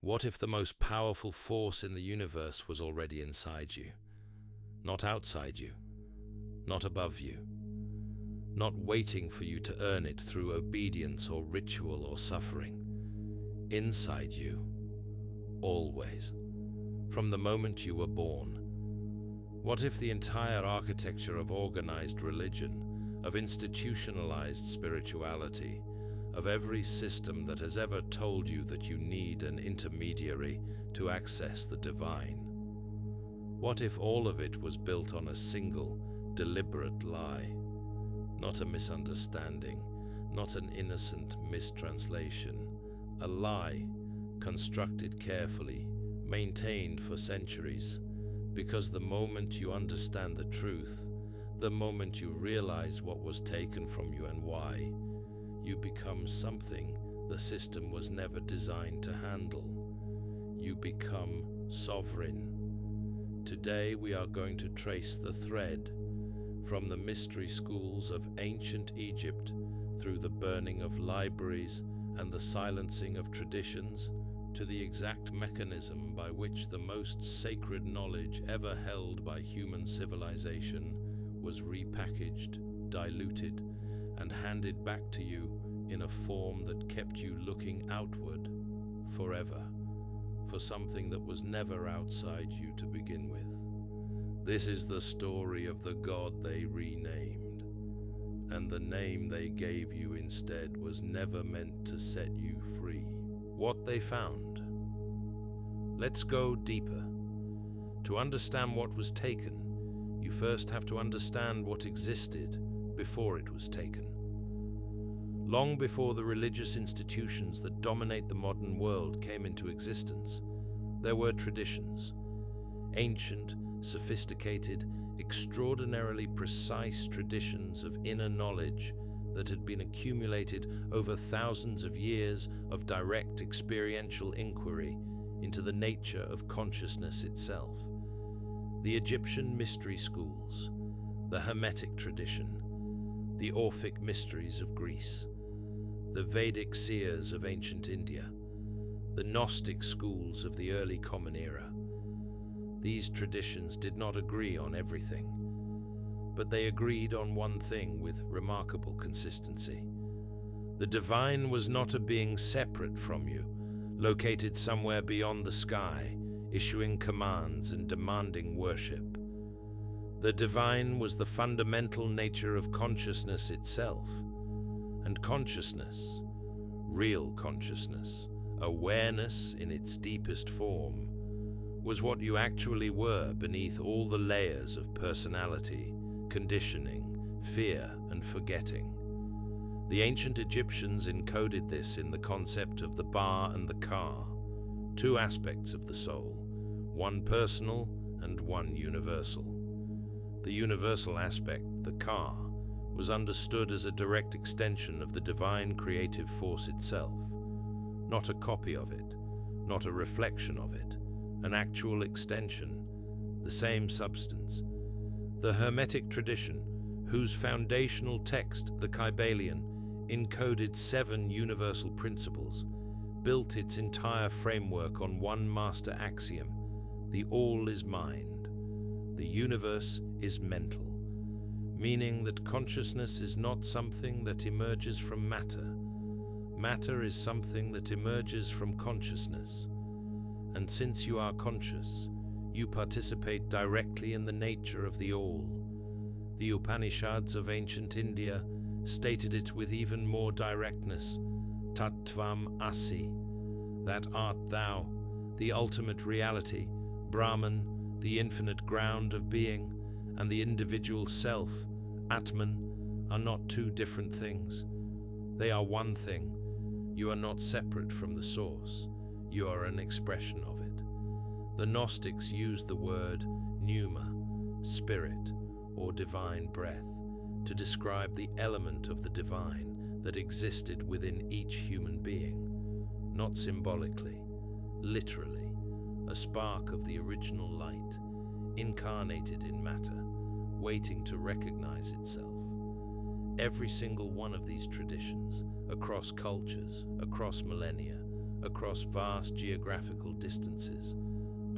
What if the most powerful force in the universe was already inside you, not outside you, not above you, not waiting for you to earn it through obedience or ritual or suffering? Inside you, always, from the moment you were born. What if the entire architecture of organized religion, of institutionalized spirituality, of every system that has ever told you that you need an intermediary to access the divine? What if all of it was built on a single, deliberate lie? Not a misunderstanding, not an innocent mistranslation. A lie, constructed carefully, maintained for centuries, because the moment you understand the truth, the moment you realize what was taken from you and why, you become something the system was never designed to handle. You become sovereign. Today we are going to trace the thread from the mystery schools of ancient Egypt through the burning of libraries and the silencing of traditions to the exact mechanism by which the most sacred knowledge ever held by human civilization was repackaged, diluted, and handed back to you in a form that kept you looking outward forever, for something that was never outside you to begin with. This is the story of the God they renamed, and the name they gave you instead was never meant to set you free. What they found. Let's go deeper. To understand what was taken, you first have to understand what existed before it was taken. Long before the religious institutions that dominate the modern world came into existence, there were traditions. Ancient, sophisticated, extraordinarily precise traditions of inner knowledge that had been accumulated over thousands of years of direct experiential inquiry into the nature of consciousness itself. The Egyptian mystery schools, the Hermetic tradition, the Orphic mysteries of Greece, the Vedic seers of ancient India, the Gnostic schools of the early Common Era. These traditions did not agree on everything, but they agreed on one thing with remarkable consistency. The divine was not a being separate from you, located somewhere beyond the sky, issuing commands and demanding worship. The divine was the fundamental nature of consciousness itself, and consciousness, real consciousness, awareness in its deepest form, was what you actually were beneath all the layers of personality, conditioning, fear, and forgetting. The ancient Egyptians encoded this in the concept of the Ba and the Ka, two aspects of the soul, one personal and one universal. The universal aspect, the Ka, was understood as a direct extension of the divine creative force itself, not a copy of it, not a reflection of it, an actual extension, the same substance. The Hermetic tradition, whose foundational text, the Kybalion, encoded 7 universal principles, built its entire framework on one master axiom: the all is mind, the universe is mental, meaning that consciousness is not something that emerges from matter. Matter is something that emerges from consciousness. And since you are conscious, you participate directly in the nature of the all. The Upanishads of ancient India stated it with even more directness: Tattvam Asi, that art thou, the ultimate reality, Brahman, the infinite ground of being, and the individual self, Atman, are not two different things. They are one thing. You are not separate from the source. You are an expression of it. The Gnostics used the word pneuma, spirit, or divine breath, to describe the element of the divine that existed within each human being, not symbolically, literally, a spark of the original light, incarnated in matter, waiting to recognize itself. Every single one of these traditions, across cultures, across millennia, across vast geographical distances,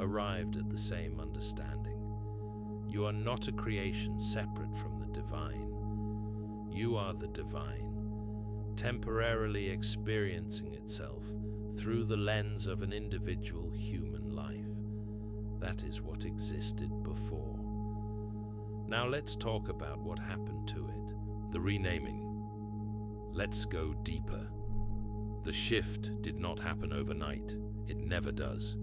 arrived at the same understanding. You are not a creation separate from the divine. You are the divine, temporarily experiencing itself through the lens of an individual human life. That is what existed before. Now let's talk about what happened to it, the renaming. Let's go deeper. The shift did not happen overnight. It never does.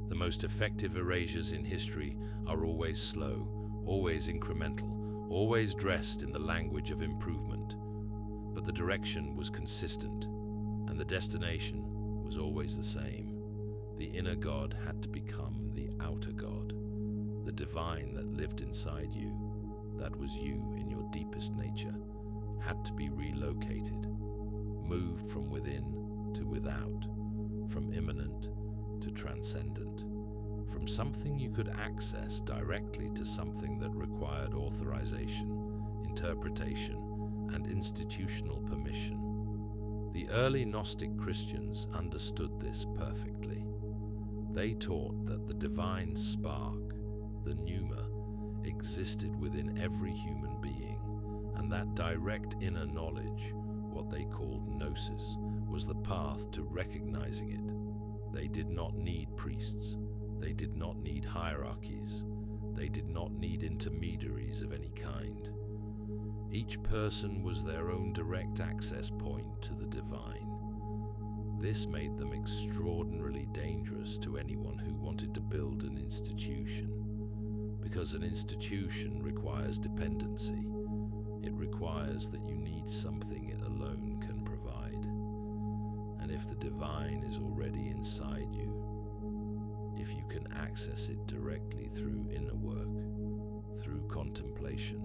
The most effective erasures in history are always slow, always incremental, always dressed in the language of improvement. But the direction was consistent, and the destination was always the same. The inner God had to become the outer God. The divine that lived inside you, that was you in your deepest nature, had to be relocated, moved from within to without, from immanent to transcendent, from something you could access directly to something that required authorization, interpretation, and institutional permission. The early Gnostic Christians understood this perfectly. They taught that the divine spark, the pneuma, existed within every human being, and that direct inner knowledge, what they called gnosis, was the path to recognizing it. They did not need priests. They did not need hierarchies. They did not need intermediaries of any kind. Each person was their own direct access point to the divine. This made them extraordinarily dangerous to anyone who wanted to build an institution, because an institution requires dependency. It requires that you need something it alone can provide. And if the divine is already inside you, if you can access it directly through inner work, through contemplation,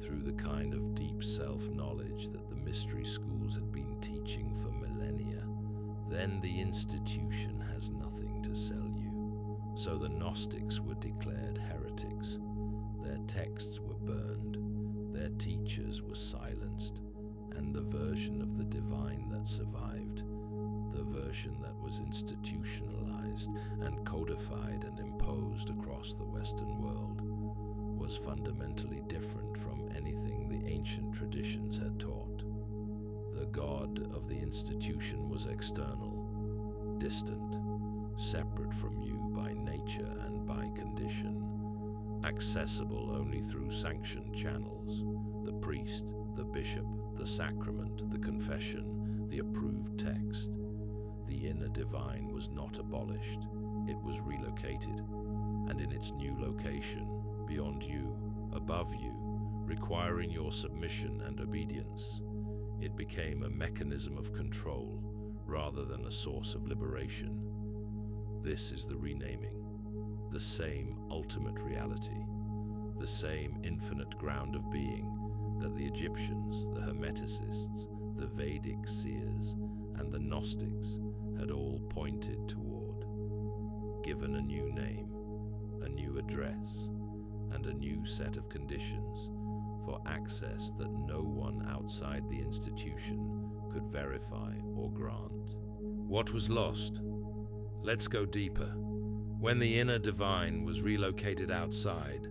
through the kind of deep self-knowledge that the mystery schools had been teaching for millennia, then the institution has nothing to sell you. So the Gnostics were declared heretics. Their texts were burned, their teachers were silenced, and the version of the divine that survived, the version that was institutionalized and codified and imposed across the Western world, was fundamentally different from anything the ancient traditions had taught. The God of the institution was external, distant, separate from you by nature and by condition, accessible only through sanctioned channels, the priest, the bishop, the sacrament, the confession, the approved text. The inner divine was not abolished, it was relocated, and in its new location, beyond you, above you, requiring your submission and obedience, it became a mechanism of control rather than a source of liberation. This is the renaming, the same ultimate reality, the same infinite ground of being that the Egyptians, the Hermeticists, the Vedic seers, and the Gnostics had all pointed toward. Given a new name, a new address, and a new set of conditions for access that no one outside the institution could verify or grant. What was lost? Let's go deeper. When the inner divine was relocated outside,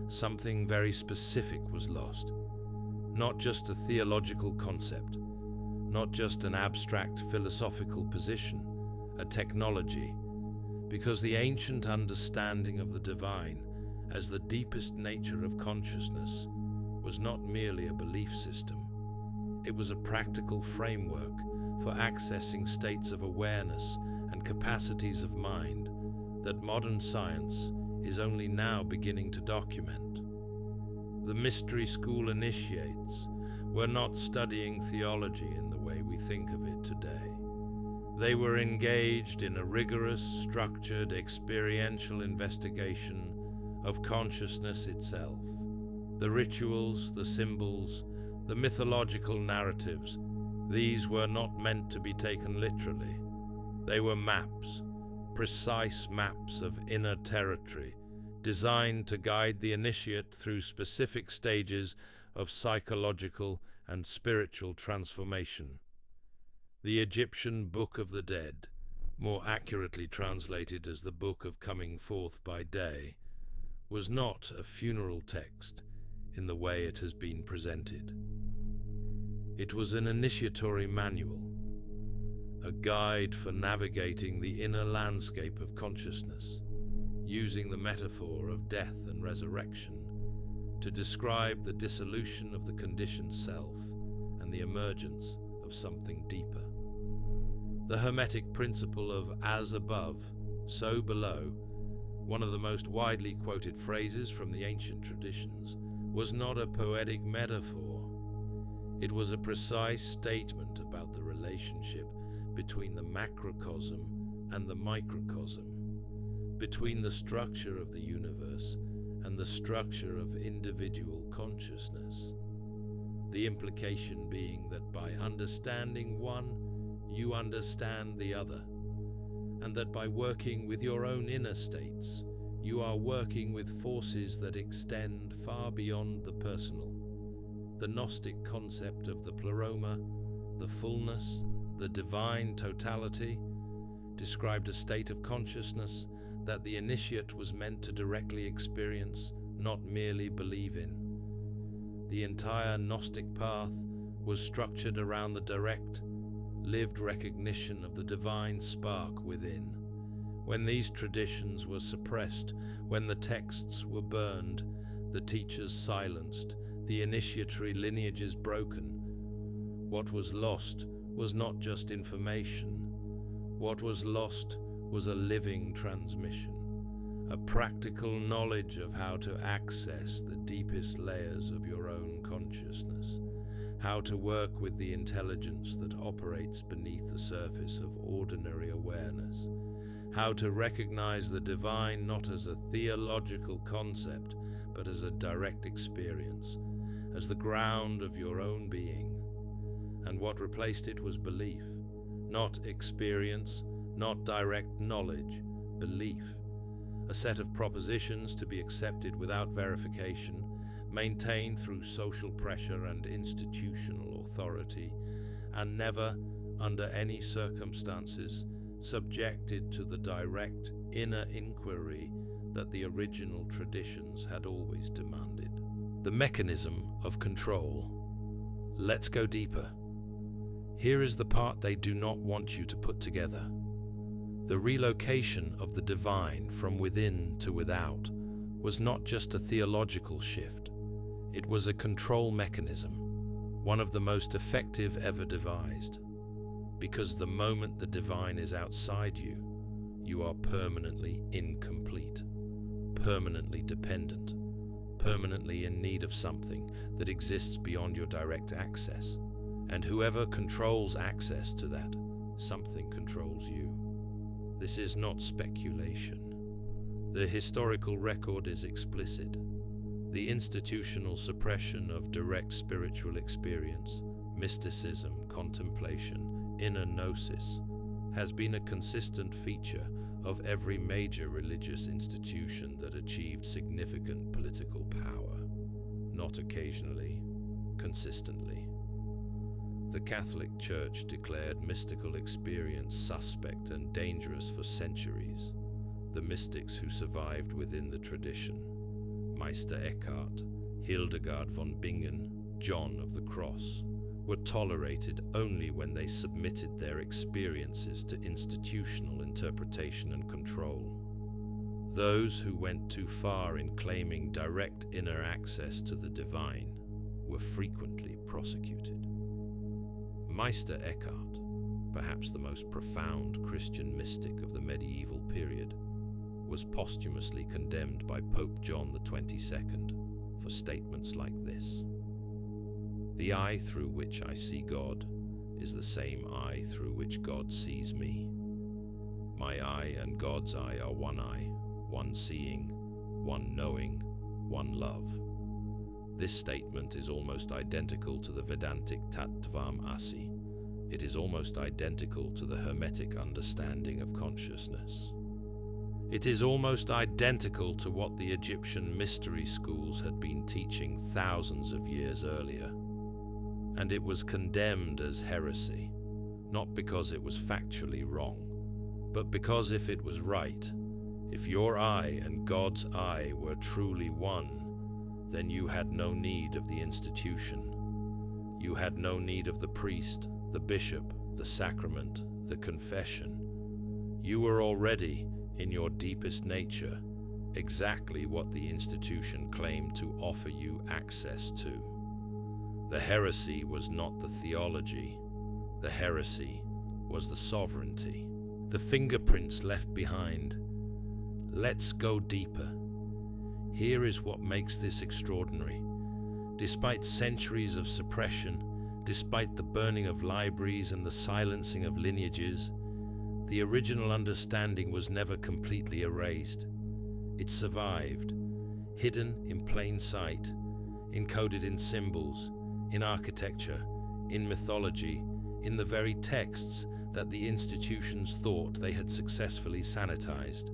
something very specific was lost. Not just a theological concept, not just an abstract philosophical position, a technology, because the ancient understanding of the divine as the deepest nature of consciousness was not merely a belief system. It was a practical framework for accessing states of awareness and capacities of mind that modern science is only now beginning to document. The mystery school initiates were not studying theology in the way we think of it today. They were engaged in a rigorous, structured, experiential investigation of consciousness itself. The rituals, the symbols, the mythological narratives, these were not meant to be taken literally. They were maps, precise maps of inner territory, designed to guide the initiate through specific stages of psychological and spiritual transformation. The Egyptian Book of the Dead, more accurately translated as the Book of Coming Forth by Day, was not a funeral text in the way it has been presented. It was an initiatory manual, a guide for navigating the inner landscape of consciousness, using the metaphor of death and resurrection to describe the dissolution of the conditioned self and the emergence of something deeper. The Hermetic principle of as above, so below, one of the most widely quoted phrases from the ancient traditions, was not a poetic metaphor. It was a precise statement about the relationship between the macrocosm and the microcosm, between the structure of the universe and the structure of individual consciousness. The implication being that by understanding one, you understand the other, and that by working with your own inner states, you are working with forces that extend far beyond the personal. The Gnostic concept of the pleroma, the fullness, the divine totality, described a state of consciousness that the initiate was meant to directly experience, not merely believe in. The entire Gnostic path was structured around the direct, lived recognition of the divine spark within. When these traditions were suppressed, when the texts were burned, the teachers silenced, the initiatory lineages broken, what was lost was not just information. What was lost was a living transmission, a practical knowledge of how to access the deepest layers of your own consciousness, how to work with the intelligence that operates beneath the surface of ordinary awareness, how to recognize the divine not as a theological concept, but as a direct experience, as the ground of your own being. And what replaced it was belief, not experience, not direct knowledge, belief, a set of propositions to be accepted without verification, maintained through social pressure and institutional authority, and never, under any circumstances, subjected to the direct inner inquiry that the original traditions had always demanded. The mechanism of control. Let's go deeper. Here is the part they do not want you to put together. The relocation of the divine from within to without was not just a theological shift. It was a control mechanism, one of the most effective ever devised. Because the moment the divine is outside you, you are permanently incomplete, permanently dependent, permanently in need of something that exists beyond your direct access. And whoever controls access to that, something controls you. This is not speculation. The historical record is explicit. The institutional suppression of direct spiritual experience, mysticism, contemplation, inner gnosis, has been a consistent feature of every major religious institution that achieved significant political power, not occasionally, consistently. The Catholic Church declared mystical experience suspect and dangerous for centuries. The mystics who survived within the tradition, Meister Eckhart, Hildegard von Bingen, John of the Cross, were tolerated only when they submitted their experiences to institutional interpretation and control. Those who went too far in claiming direct inner access to the divine were frequently prosecuted. Meister Eckhart, perhaps the most profound Christian mystic of the medieval period, was posthumously condemned by Pope John XXII for statements like this: "The eye through which I see God is the same eye through which God sees me. My eye and God's eye are one eye, one seeing, one knowing, one love." This statement is almost identical to the Vedantic Tattvam Asi. It is almost identical to the Hermetic understanding of consciousness. It is almost identical to what the Egyptian mystery schools had been teaching thousands of years earlier. And it was condemned as heresy, not because it was factually wrong, but because if it was right, if your eye and God's eye were truly one, then you had no need of the institution. You had no need of the priest, the bishop, the sacrament, the confession. You were already, in your deepest nature, exactly what the institution claimed to offer you access to. The heresy was not the theology. The heresy was the sovereignty. The fingerprints left behind. Let's go deeper. Here is what makes this extraordinary. Despite centuries of suppression, despite the burning of libraries and the silencing of lineages, the original understanding was never completely erased. It survived, hidden in plain sight, encoded in symbols, in architecture, in mythology, in the very texts that the institutions thought they had successfully sanitized.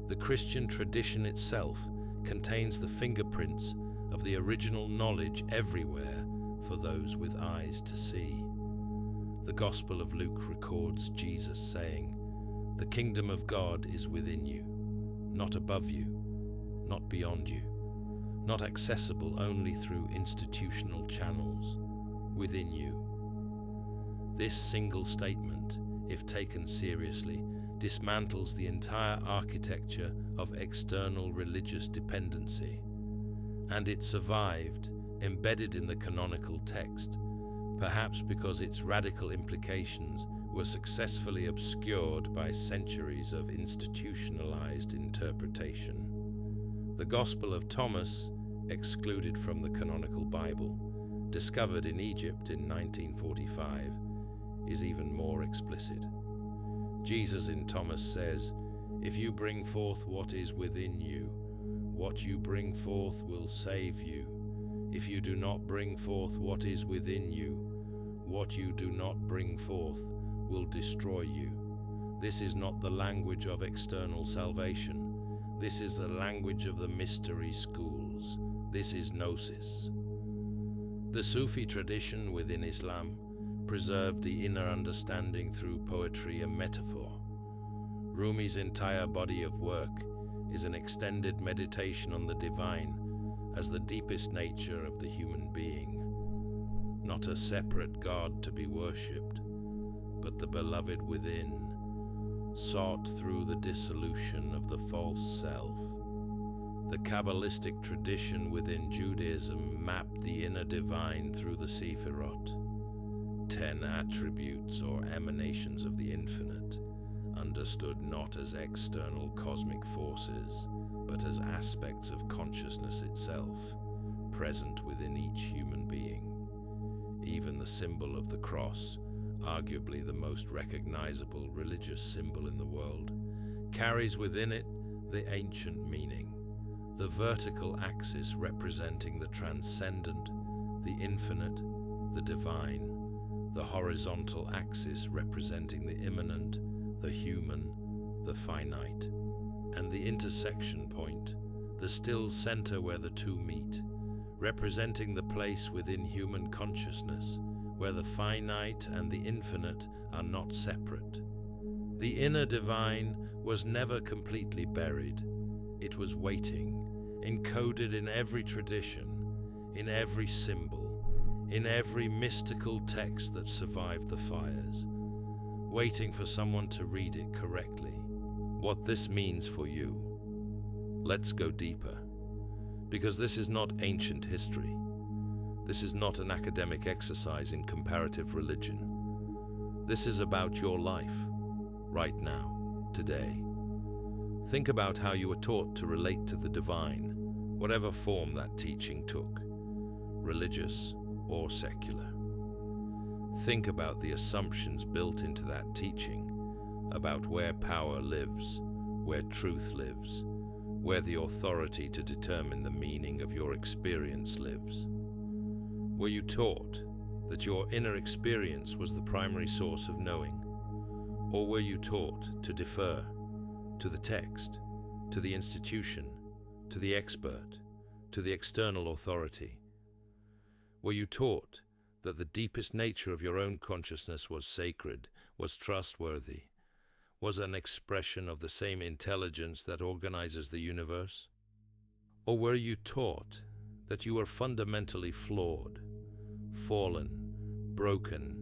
The Christian tradition itself contains the fingerprints of the original knowledge everywhere for those with eyes to see. The Gospel of Luke records Jesus saying, "The kingdom of God is within you, not above you, not beyond you, not accessible only through institutional channels, within you." This single statement, if taken seriously, dismantles the entire architecture of external religious dependency. And it survived, embedded in the canonical text, perhaps because its radical implications were successfully obscured by centuries of institutionalized interpretation. The Gospel of Thomas, excluded from the canonical Bible, discovered in Egypt in 1945, is even more explicit. Jesus in Thomas says, "If you bring forth what is within you, what you bring forth will save you. If you do not bring forth what is within you, what you do not bring forth will destroy you." This is not the language of external salvation. This is the language of the mystery schools. This is Gnosis. The Sufi tradition within Islam preserved the inner understanding through poetry and metaphor. Rumi's entire body of work is an extended meditation on the divine as the deepest nature of the human being, not a separate God to be worshipped, but the beloved within, sought through the dissolution of the false self. The Kabbalistic tradition within Judaism mapped the inner divine through the Sephirot, 10 attributes or emanations of the infinite, understood not as external cosmic forces, but as aspects of consciousness itself, present within each human being. Even the symbol of the cross, arguably the most recognizable religious symbol in the world, carries within it the ancient meaning, the vertical axis representing the transcendent, the infinite, the divine, the horizontal axis representing the immanent, the human, the finite, and the intersection point, the still center where the two meet, representing the place within human consciousness where the finite and the infinite are not separate. The inner divine was never completely buried. It was waiting, encoded in every tradition, in every symbol, in every mystical text that survived the fires, waiting for someone to read it correctly. What this means for you. Let's go deeper, because this is not ancient history. This is not an academic exercise in comparative religion. This is about your life, right now, today. Think about how you were taught to relate to the divine, whatever form that teaching took, religious or secular. Think about the assumptions built into that teaching about where power lives, where truth lives, where the authority to determine the meaning of your experience lives. Were you taught that your inner experience was the primary source of knowing? Or were you taught to defer to the text, to the institution, to the expert, to the external authority? Were you taught that the deepest nature of your own consciousness was sacred, was trustworthy, was an expression of the same intelligence that organizes the universe? Or were you taught that you were fundamentally flawed, fallen, broken,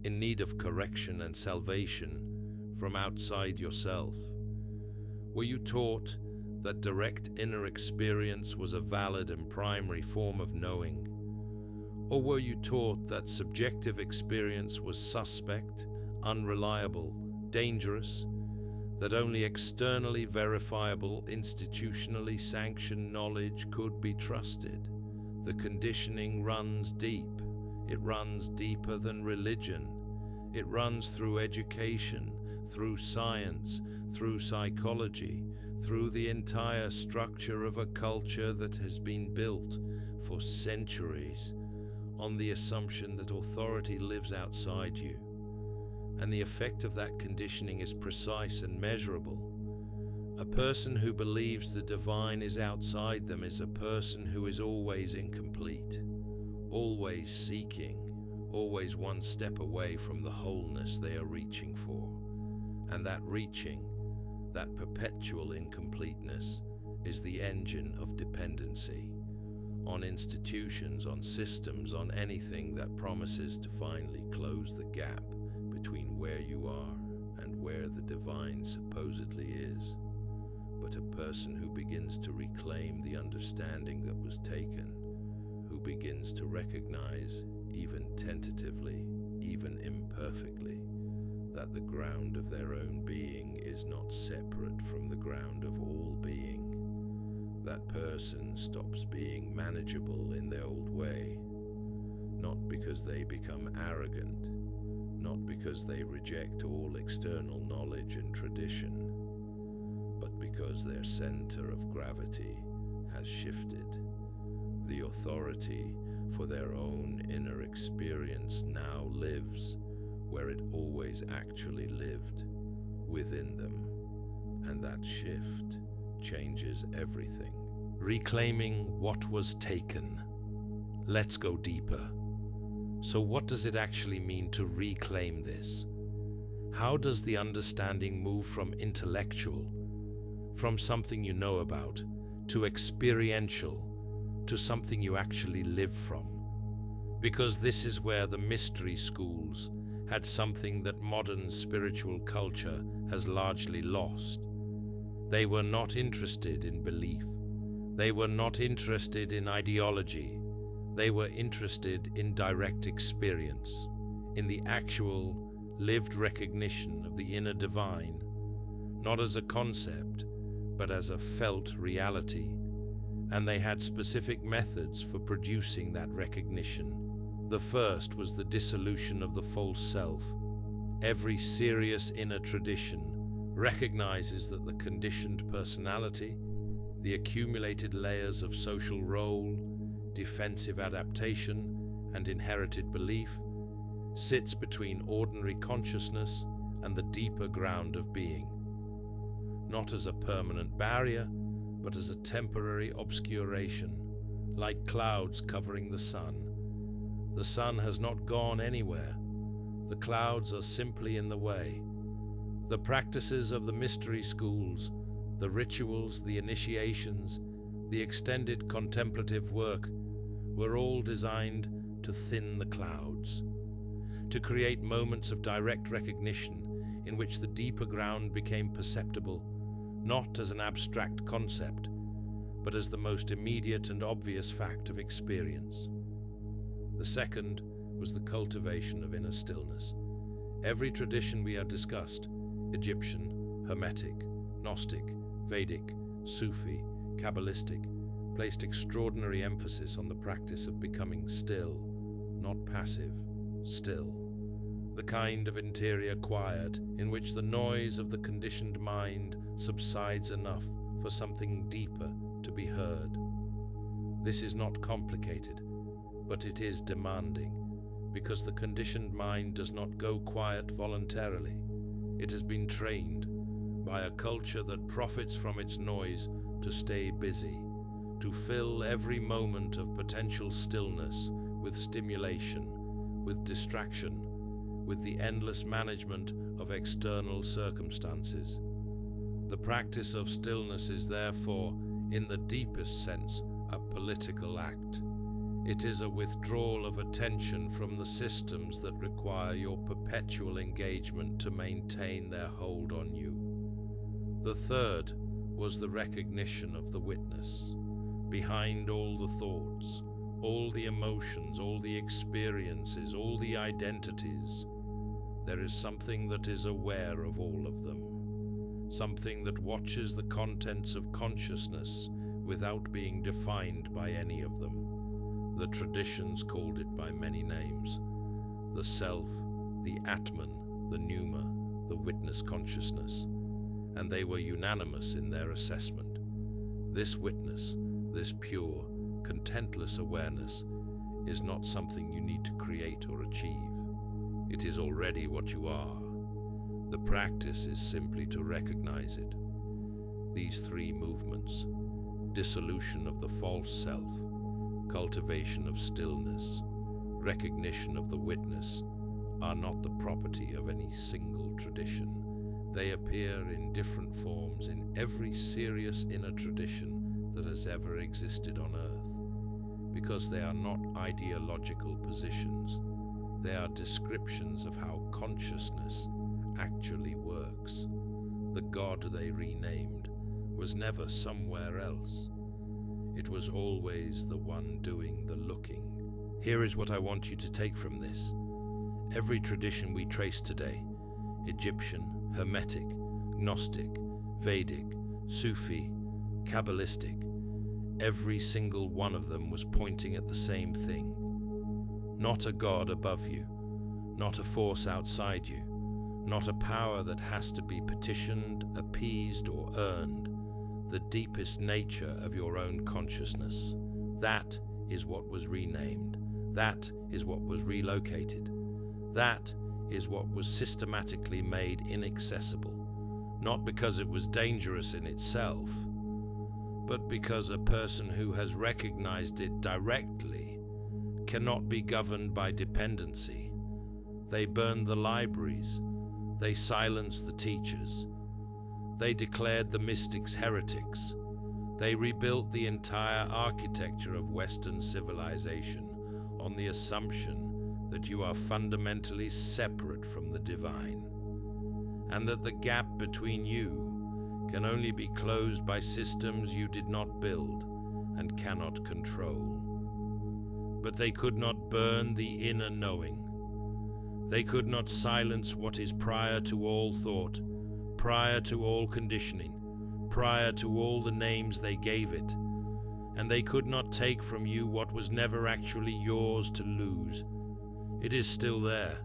in need of correction and salvation from outside yourself? Were you taught that direct inner experience was a valid and primary form of knowing? Or were you taught that subjective experience was suspect, unreliable, dangerous, that only externally verifiable, institutionally sanctioned knowledge could be trusted? The conditioning runs deep. It runs deeper than religion. It runs through education, through science, through psychology, through the entire structure of a culture that has been built for centuries on the assumption that authority lives outside you. And the effect of that conditioning is precise and measurable. A person who believes the divine is outside them is a person who is always incomplete, always seeking, always one step away from the wholeness they are reaching for. And that reaching, that perpetual incompleteness, is the engine of dependency on institutions, on systems, on anything that promises to finally close the gap between where you are and where the divine supposedly is. But a person who begins to reclaim the understanding that was taken, who begins to recognize, even tentatively, even imperfectly, that the ground of their own being is not separate from the ground of all being, that person stops being manageable in their old way, not because they become arrogant, not because they reject all external knowledge and tradition, but because their center of gravity has shifted. The authority for their own inner experience now lives where it always actually lived, within them. And that shift changes everything. Reclaiming what was taken. Let's go deeper. So what does it actually mean to reclaim this? How does the understanding move from intellectual, from something you know about, to experiential, to something you actually live from? Because this is where the mystery schools had something that modern spiritual culture has largely lost. They were not interested in belief. They were not interested in ideology. They were interested in direct experience, in the actual, lived recognition of the inner divine, not as a concept, but as a felt reality. And they had specific methods for producing that recognition. The first was the dissolution of the false self. Every serious inner tradition recognizes that the conditioned personality, the accumulated layers of social role, defensive adaptation, and inherited belief, sits between ordinary consciousness and the deeper ground of being, not as a permanent barrier, but as a temporary obscuration, like clouds covering the sun. The sun has not gone anywhere. The clouds are simply in the way. The practices of the mystery schools, the rituals, the initiations, the extended contemplative work were all designed to thin the clouds, to create moments of direct recognition in which the deeper ground became perceptible, not as an abstract concept, but as the most immediate and obvious fact of experience. The second was the cultivation of inner stillness. Every tradition we have discussed, Egyptian, Hermetic, Gnostic, Vedic, Sufi, Kabbalistic, placed extraordinary emphasis on the practice of becoming still, not passive, still. The kind of interior quiet in which the noise of the conditioned mind subsides enough for something deeper to be heard. This is not complicated, but it is demanding, because the conditioned mind does not go quiet voluntarily. It has been trained by a culture that profits from its noise to stay busy, to fill every moment of potential stillness with stimulation, with distraction, with the endless management of external circumstances. The practice of stillness is therefore, in the deepest sense, a political act. It is a withdrawal of attention from the systems that require your perpetual engagement to maintain their hold on you. The third was the recognition of the witness. Behind all the thoughts, all the emotions, all the experiences, all the identities, there is something that is aware of all of them. Something that watches the contents of consciousness without being defined by any of them. The traditions called it by many names: the self, the Atman, the Pneuma, the witness consciousness, and they were unanimous in their assessment. This witness, this pure, contentless awareness, is not something you need to create or achieve. It is already what you are. The practice is simply to recognize it. These three movements: dissolution of the false self, cultivation of stillness, recognition of the witness, are not the property of any single tradition. They appear in different forms in every serious inner tradition that has ever existed on earth, because they are not ideological positions. They are descriptions of how consciousness actually works. The God they renamed was never somewhere else. It was always the one doing the looking. Here is what I want you to take from this. Every tradition we trace today, Egyptian, Hermetic, Gnostic, Vedic, Sufi, Kabbalistic, every single one of them was pointing at the same thing. Not a God above you, not a force outside you, not a power that has to be petitioned, appeased, or earned. The deepest nature of your own consciousness. That is what was renamed. That is what was relocated. That is what was systematically made inaccessible, not because it was dangerous in itself, but because a person who has recognized it directly cannot be governed by dependency. They burned the libraries. They silenced the teachers. They declared the mystics heretics. They rebuilt the entire architecture of Western civilization on the assumption that you are fundamentally separate from the divine, and that the gap between you can only be closed by systems you did not build and cannot control. But they could not burn the inner knowing. They could not silence what is prior to all thought, prior to all conditioning, prior to all the names they gave it, and they could not take from you what was never actually yours to lose. It is still there,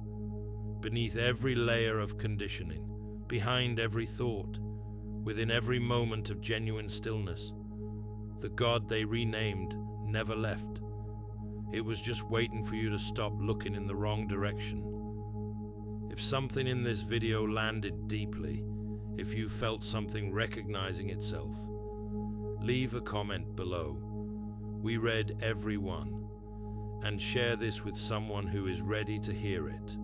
beneath every layer of conditioning, behind every thought, within every moment of genuine stillness. The God they renamed never left. It was just waiting for you to stop looking in the wrong direction. If something in this video landed deeply, if you felt something recognizing itself, leave a comment below. We read every one, and share this with someone who is ready to hear it,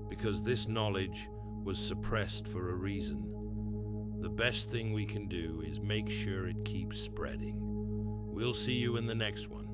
because this knowledge was suppressed for a reason. The best thing we can do is make sure it keeps spreading. We'll see you in the next one.